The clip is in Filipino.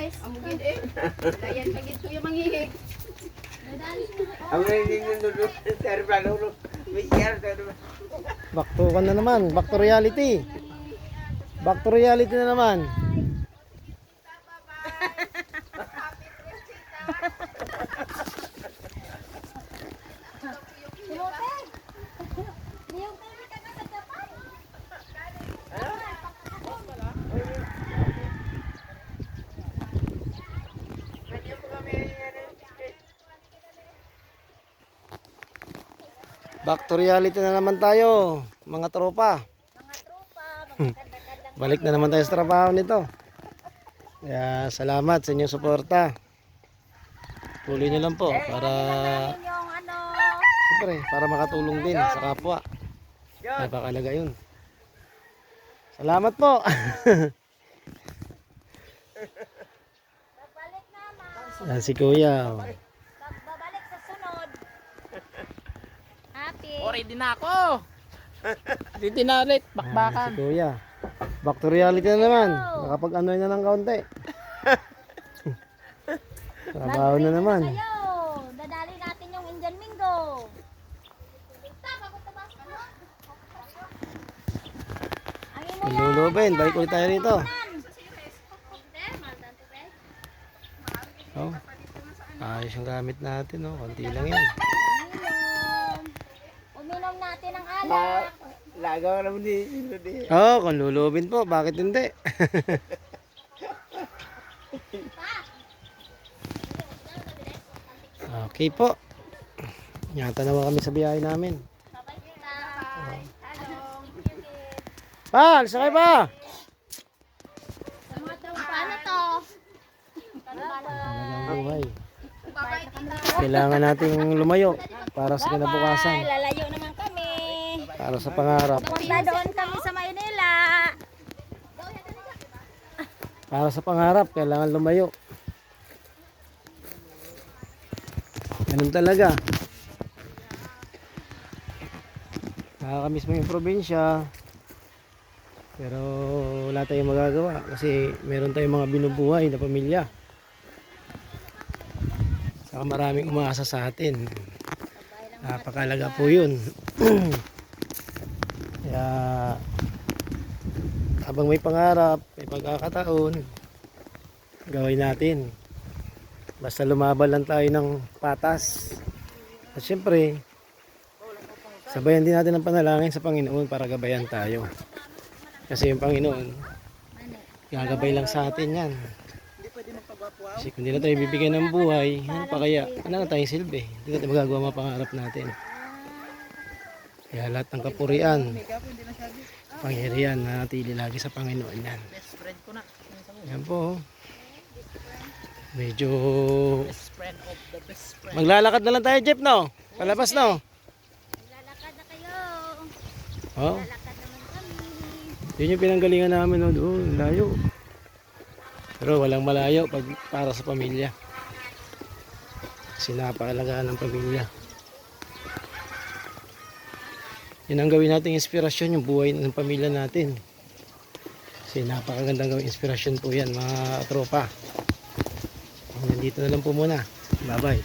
guys. Ang mugid eh. Layan pagit ko yung manghihig. Ang hindi nyo sir, plano. May share tayo. Back to kan na naman. Back to reality. Back to reality na naman. Back to reality na naman tayo, mga tropa. Balik na naman tayo sa trabaho nito. Kaya salamat sa inyong suporta. Tuloy nyo lang po para siyempre, para makatulong din sa kapwa. Napakalaga yun. Salamat po. Yan si Kuya. Babalik sa sunod. Happy. Ready na ako. Ready na ulit. Si Bakbakan. Kuya. Back to reality na naman. Nakapag-ano na ng kaunti. Trabaho na naman. Kayo. Dadali natin yung Indian Mingo. Ang imo yan. Lulubin. Balik ulit tayo rito. Oh. Ayos yung gamit natin. Oh. Konti lang yan. Uminom natin ang alak. Lagaw naman di. Oh, kung lulubin po. Bakit hindi? Okay po. Yata naman kami sa biyahe namin. Pal, sakay ba? Paano to? Talagang buhay. Kailangan nating lumayo para sa kinabukasan. Ay, lalayo naman kami. Para sa pangarap. Punta doon kami sa Maynila. Para sa pangarap, kailangan lumayo. Ganun talaga. Nakakamiss mo yung probinsya. Pero wala tayong magagawa kasi meron tayong mga binubuhay na pamilya. Saka maraming umaasa sa atin. Napakalaga po yun. Kaya habang may pangarap, may pagkakataon, gawin natin. Basta lumaban lang tayo ng patas. At syempre, sabayan din natin ang panalangin sa Panginoon para gabayan tayo. Kasi yung Panginoon, gagabay lang sa atin yan. Kasi kung hindi na tayo bibigyan ng buhay, ano pa kaya? Ano na tayong silbi? Hindi natin magagawa mga pangarap natin. Kaya lahat ng kapurian, pangyarihan na natili lagi sa Panginoon yan. Best friend ko na. Yan po. Medyo Best friend of the best friend. maglalakad na lang tayo, Jeff, no? Palabas, no? Lalakad na kayo. Oh. Lalakad naman kami. Yun yung pinanggalingan namin, no? Doon, layo. Pero walang malayo pag para sa pamilya. Kasi napakalagaan ng pamilya. Yun ang gawin nating inspirasyon, yung buhay ng pamilya natin. Kasi napakagandang gawin inspirasyon po yan, mga tropa. Nandito na lang po muna. Bye-bye.